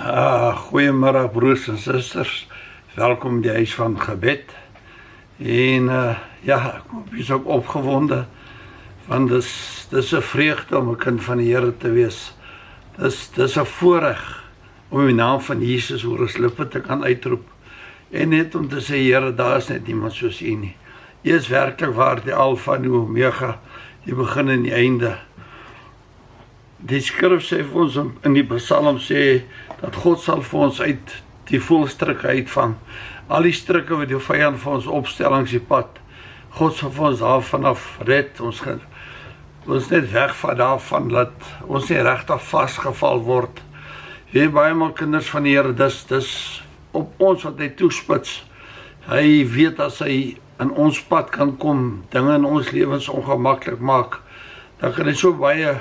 Goeiemiddag broers en susters, welkom in die huis van gebed. En ek is ook opgewonde, want dis 'n vreugde om 'n kind van die Here te wees. Dis 'n voorreg om die naam van Jesus oor ons lippe te kan uitroep. En net om te sê, Here, daar is net niemand soos U nie. U is werklik waar die Alfa en die Omega, die begin en die einde. Die skrif sê vir ons in die Psalm sê dat God sal vir ons uit die voelstrikke uitvang. Al die strikke wat die vyand vir ons opstel langs die pad. God sal vir ons daarvan af red, ons net wegvat daarvan, dat ons nie regtig vasgeval word. Jy baie maal kinders van die Here, dis op ons wat hy toespits. Hy weet as hy in ons pad kan kom, dinge in ons lewens ongemaklik maak, dan kan hy so baie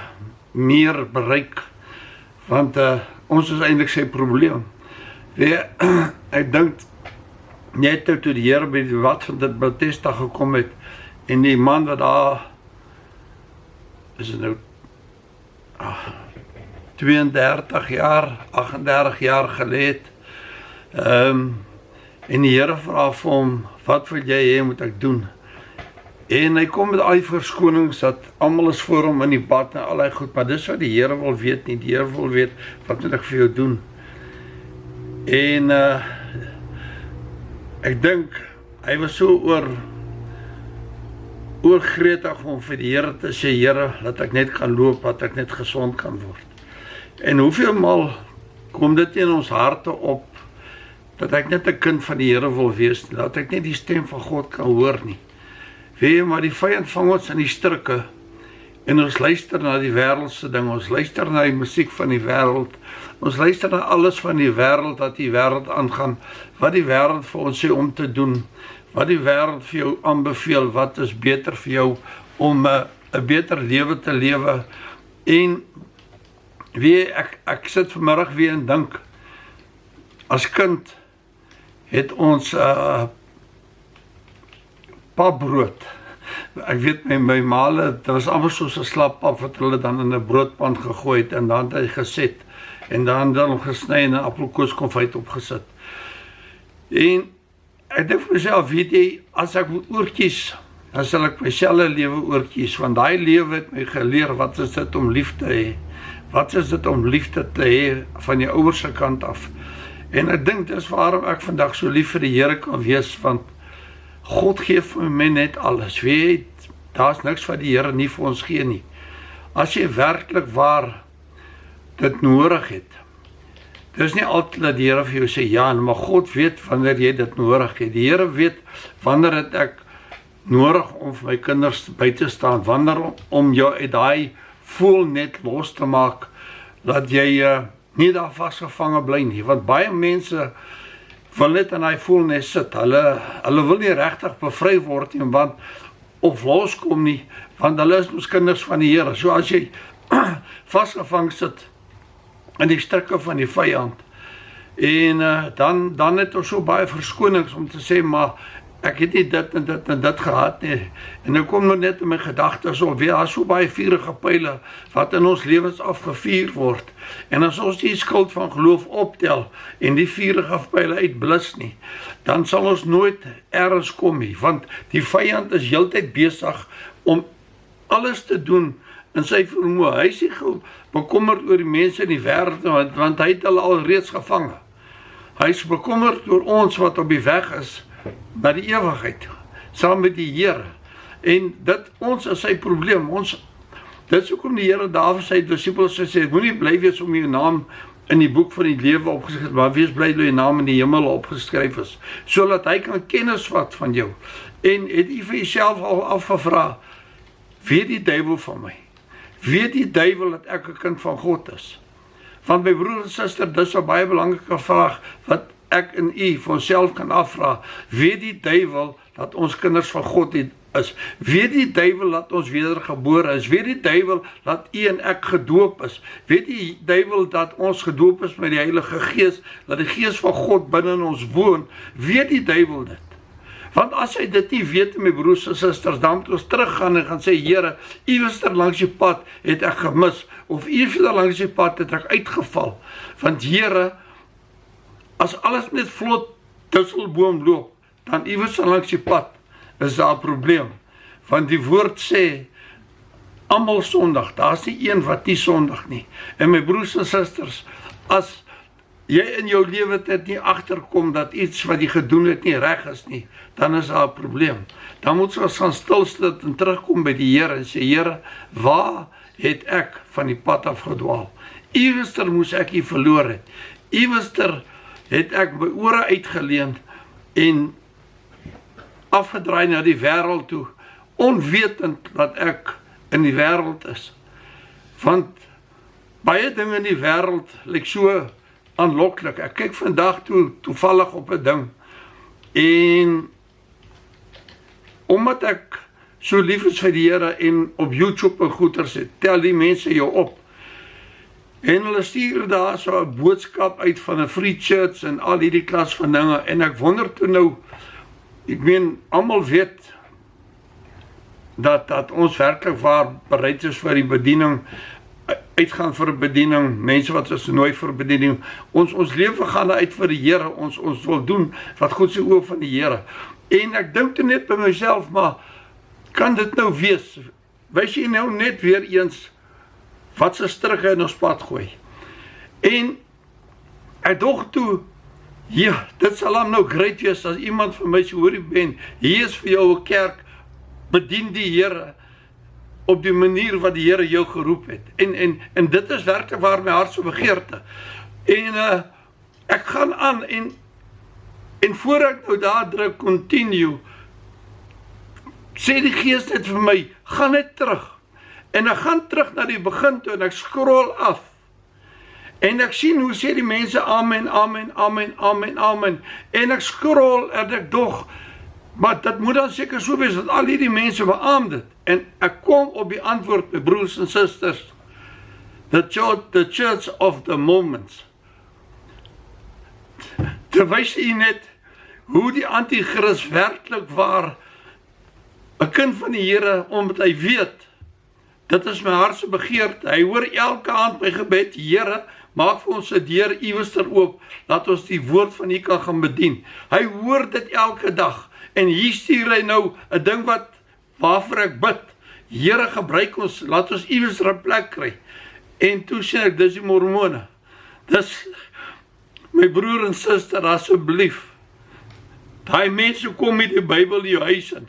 meer bereik, want ons is eintlik sy probleem. Ek dink net toe die Here by die wat van dit Bethesda gekom het, en die man wat daar is nou 32 jaar, 38 jaar gelede, en die Here vra vir hom, wat wil jy hê moet ek doen? En hy kom met al die verskonings dat almal is voor hom in die pad en al die goed, maar dis wat die Here wil weet nie. Die Here wil weet, wat moet ek vir jou doen? En ek dink, hy was so oorgretig om vir die Here te sê, Here, dat ek net kan loop, dat ek net gesond kan word. En hoeveel maal kom dit in ons harte op, dat ek net 'n kind van die Here wil wees, dat ek net die stem van God kan hoor nie. Weet jy, maar die vyand vang ons in die strikke, en ons luister na die wêreldse ding, ons luister na die musiek van die wêreld, ons luister na alles van die wêreld, wat die wêreld aangaan, wat die wêreld vir ons sê om te doen, wat die wêreld vir jou aanbeveel, wat is beter vir jou, om 'n beter lewe te lewe. En weet jy, ek sit vanmiddag weer en dink, as kind, het ons papbrood. Ek weet my maale, dit was amper soos 'n slappap wat hulle dan in 'n broodpan gegooi het en dan het hy geset en dan gesny en 'n appelkoeskonfyt opgesit. En ek dink vir myself, weet jy, as ek moet oorkies, dan sal ek myselfe lewe oorkies, want daai lewe het my geleer wat is dit om lief te hê. Wat is dit om liefde te hê van die ouers se kant af? En ek dink dis waarom ek vandag so lief vir die Here kan wees, want God gee vir my net alles. Weet, daar's niks wat die Here nie vir ons gee nie. As jy werklik waar dit nodig het, dis nie altyd dat die Here vir jou sê ja, maar God weet wanneer jy dit nodig het. Die Here weet wanneer het ek nodig om vir my kinders by te staan, wanneer om jou uit daai voel net los te maak, dat jy nie daar vasgevange bly nie, want baie mense wil net in hy voelnes sit, hulle wil nie regtig bevry word nie, want, of loskom nie, want hulle is ons kinders van die Here. So as jy vasgevang sit in die strikke van die vyand, en dan het ons so baie verskonings om te sê, maar ek het nie dit en dit en dit gehad nie, en ek kom nou net in my gedagtes op, weer daar so baie vurige pyle, wat in ons lewens afgevuur word, en as ons die skuld van geloof optel, en die vurige pyle uitblus nie, dan sal ons nooit ergens kom nie, want die vyand is heeltyd besig om alles te doen in sy vermoë. Hy is nie bekommerd oor die mense in die wêreld, want hy het hulle al reeds gevange. Hy is bekommerd oor ons wat op die weg is, na die ewigheid, saam met die Here. En ons is sy probleem. Dit is hoekom die Here daar vir sy disippels gesê, moenie bly wees om jou naam in die boek van die lewe opgeskryf, maar wees bly dat jou naam in die hemel opgeskryf is, sodat hy kan kennis vat van jou. En het jy vir jouself al afgevra, weet die duiwel van my? Weet die duiwel dat ek 'n kind van God is? Want my broer en suster, dis 'n baie belangrike vraag, wat ek en u vir onsself kan afvra. Weet die duiwel dat ons kinders van God is? Weet die duiwel dat ons wedergebore is? Weet die duiwel dat u en ek gedoop is? Weet die duiwel dat ons gedoop is met die Heilige Gees, dat die Gees van God binne in ons woon? Weet die duiwel dit? Want as hy dit nie weet, my broers en susters, dan moet ons teruggaan en gaan sê, Here, iewers langs die pad het ek gemis, of iewers langs die pad het ek uitgeval. Want Here, As alles net vlot tusselboom loop, dan iewers langs die pad is daar 'n probleem. Want die woord sê, almal sondig, daar is nie een wat nie sondig nie. En my broers en susters, as jy in jou lewe dit nie agterkom dat iets wat jy gedoen het nie reg is nie, dan is daar 'n probleem. Dan moet ons gaan stilstit en terugkom by die Here en sê, Here, waar het ek van die pad afgedwaal? Iewester moes ek hier verloor het. Iewester het ek my ore uitgeleen en afgedraai na die wêreld toe, onwetend dat ek in die wêreld is. Want baie dinge in die wêreld lyk so aanloklik. Ek kyk vandag toevallig op 'n ding en omdat ek so lief is vir die Here en op YouTube en goeters het, tel die mense jou op. En hulle stuur daar so 'n boodskap uit van 'n free church en al hierdie klas van dinge en ek wonder toe nou, ek meen, almal weet dat ons werklik waar bereid is vir die bediening, uitgaan vir 'n bediening, mense wat ons nooi vir bediening, ons lewe gaan uit vir die Here, ons wil doen wat God se oë van die Here. En ek dink toe net by myself, maar kan dit nou wees? Wys jy nou net weer eens wat se strugge in ons pad gooi? En ek dog toe, ja, dit sal hom nou great wees as iemand vir my sê, hoorie Ben, hier is vir jou 'n kerk, bedien die Here op die manier wat die Here jou geroep het. En dit is werklik waar my hart so begeerte. En ek gaan aan en voor ek nou daar druk continue, sê die Gees net vir my, gaan net terug. En ek gaan terug na die begin toe en ek scroll af. En ek sien hoe sê die mense amen, amen, amen, amen, amen. En ek scroll en ek dog, maar dit moet dan seker so wees dat al hierdie mense beamoed het. En ek kom op die antwoord, my broers en susters, the church of the moments. Te wys jy net hoe die antichrist werklik waar 'n kind van die Here, omdat hy weet, dit is my hart se begeerte, hy hoor elke aand my gebed, Here, maak vir ons 'n deur iewester oop, laat ons die woord van U kan gaan bedien. Hy hoor dit elke dag, en hier stuur hy nou 'n ding waarvoor ek bid, Here, gebruik ons, laat ons iewester 'n plek kry. En toe sê ek, dis die Mormone. Dis, my broer en suster, asseblief, daai mense kom met die Bybel in jou huis in,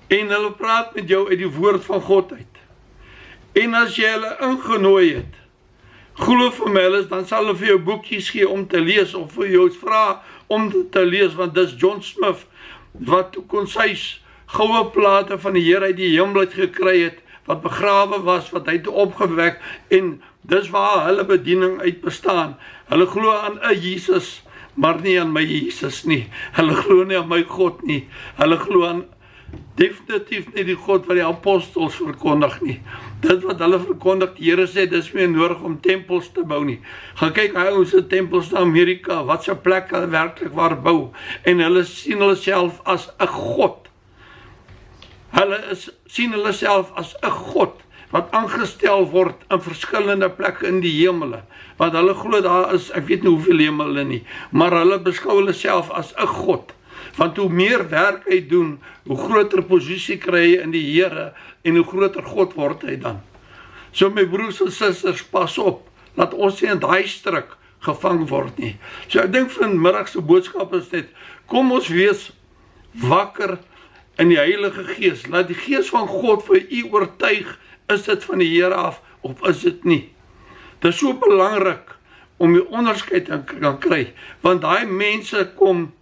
en hulle praat met jou uit die woord van God uit. En as jy hulle ingenooi het, glo vir my, dan sal hulle vir jou boekies gee om te lees, of vir jou vra om te lees, want dis John Smith, wat kon sy goue plate van die Here uit die hemel uit gekry het, wat begrawe was, wat hy toe opgewek, en dis waar hulle bediening uit bestaan. Hulle glo aan 'n Jesus, maar nie aan my Jesus nie. Hulle glo nie aan my God nie. Hulle glo aan definitief nie die God wat die apostels verkondig nie. Dit wat hulle verkondig, die Here sê, dis meer nodig om tempels te bou nie. Gaan kyk, hy ons tempels in Amerika, wat se plek hulle werklik waar bou, en hulle sien hulle self as 'n God. Hulle sien hulle self as 'n God, wat aangestel word in verskillende plekke in die hemele, want hulle glo daar is, ek weet nie hoeveel hemele nie, maar hulle beskou hulle self as 'n God. Want hoe meer werk hy doen, hoe groter posisie kry hy in die Here, en hoe groter God word hy dan. So my broers en susters, pas op, laat ons nie in daai struik gevang word nie. So ek dink vanmiddag se boodskap is net, kom ons wees wakker in die Heilige Gees, laat die Gees van God vir u oortuig, is dit van die Here af, of is dit nie. Dit is so belangrik, om die onderskeid te kan kry, want daai mense kom,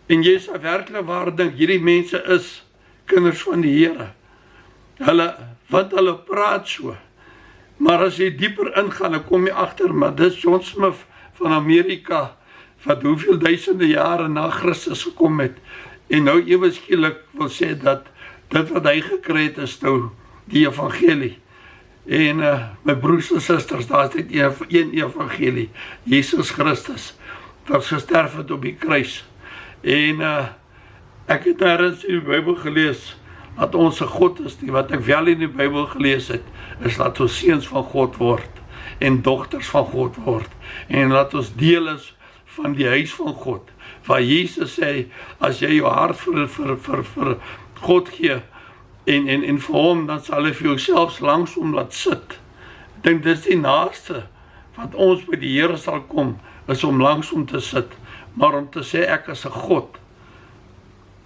en jy sal werklik waar dink, hierdie mense is kinders van die Here. Want hulle praat so. Maar as jy dieper ingaan, dan kom jy agter, maar dis John Smith van Amerika, wat hoeveel duisende jare na Christus gekom het, en nou ewe skielik wil sê dat dit wat hy gekry het is nou die evangelie. En my broers en susters, daar is net een evangelie, Jesus Christus, wat gesterf het op die kruis. En ek het nêrens in die Bybel gelees dat ons 'n God is nie. Wat ek wel in die Bybel gelees het, is dat ons seuns van God word en dogters van God word, en dat ons deel is van die huis van God, waar Jesus sê, as jy jou hart vir God gee, en vir hom, dan sal hy vir jou selfs langsom laat sit. Ek dink dis die naaste, wat ons by die Here sal kom, is om langsom te sit, maar om te sê, ek is 'n God,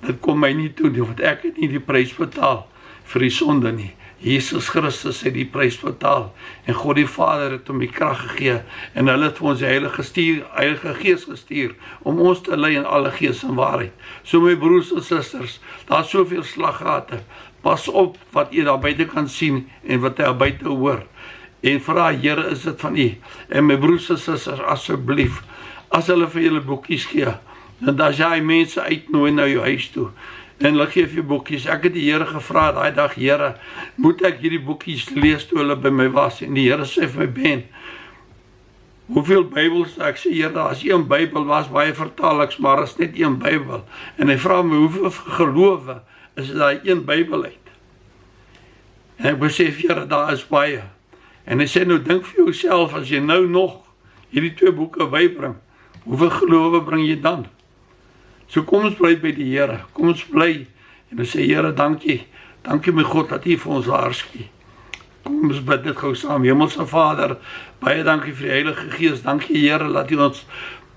dit kom my nie toe nie, want ek het nie die prys betaal vir die sonde nie. Jesus Christus het die prys betaal, en God die Vader het hom die krag gegee, en hulle het vir ons die Heilige Gees gestuur, om ons te lei in alle gees en waarheid. So my broers en susters, daar is soveel slaggate, pas op wat jy daar buite kan sien, en wat jy daar buite hoor, en vra, Here, is dit van U? En my broers en susters, asseblief, as hulle vir julle boekies gee, dan as jy mense uitnooi na jou huis toe, en hulle geef jy boekies, ek het die Here gevra, daai dag, Here, moet ek hierdie boekies lees toe hulle by my was, en die Here sê vir my, Ben, hoeveel Bybels, ek sê, Here, as een Bybel was, baie vertaal ek, maar is net een Bybel, en hy vra my, hoeveel gelowe, is daai een Bybel uit, en ek besef, Here, daar is baie, en hy sê, nou, dink vir jouself, as jy nou nog, hierdie 2 boeke bybring, hoeveel gelowe bring jy dan? So kom ons bly by die Here, kom ons bly, en ons sê, Here, dankie my God, dat U vir ons waarsku. Kom ons bid dit gou saam, Hemelse Vader, baie dankie vir die Heilige Gees, dankie Here, dat U ons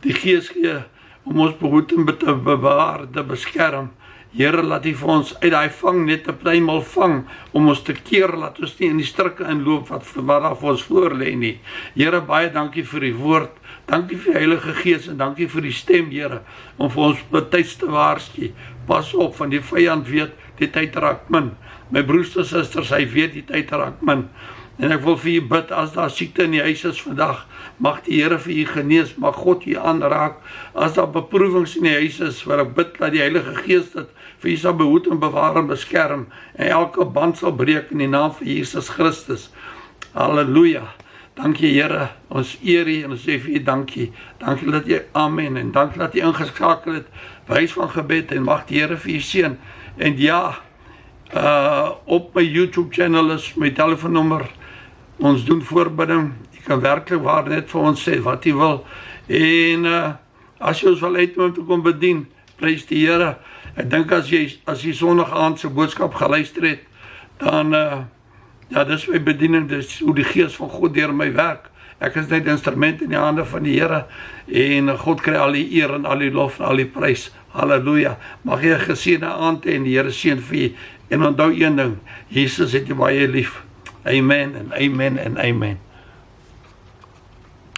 die Gees gee, om ons behoed en te bewaar, te beskerm. Here, laat U vir ons uit die vangnet te pluimel vang, om ons te keer, laat ons nie in die strikke inloop, wat daar vir ons voorlê nie. Here, baie dankie vir die woord, dankie vir die Heilige Gees, en dankie vir die stem, Here, om vir ons betyds te waarsku. Pas op, van die vyand weet, die tyd raak min. My broers en susters, hy weet die tyd raak min. En ek wil vir U bid, as daar siekte in die huis is vandag, mag die Here vir U genees, mag God U aanraak. As daar beproewings in die huis is, wil ek bid, dat die Heilige Gees dit vir U sal behoed en bewaar en beskerm, en elke band sal breek in die naam van Jesus Christus. Halleluja. Dankie Here, ons eer U en ons sê vir U dankie. Dankie dat U, amen, en dankie dat U ingeskakel het, wys van gebed, en mag die Here vir U seën. En ja, op my YouTube channel is my telefoonnommer, ons doen voorbidding, jy kan werklik waar net vir ons sê wat jy wil, en as jy ons wil uitnooi om te kom bedien, prys die Here. Ek dink as jy Sondag aand se boodskap geluister het, dan ja, dis my bediening, dis hoe die Gees van God deur my werk. Ek is net instrument in die hande van die Here, en God kry al die eer en al die lof en al die prys. Halleluja. Mag jy 'n geseënde aand hê, en die Here seën vir u. En onthou een ding, Jesus het jou baie lief. Amen en amen en amen.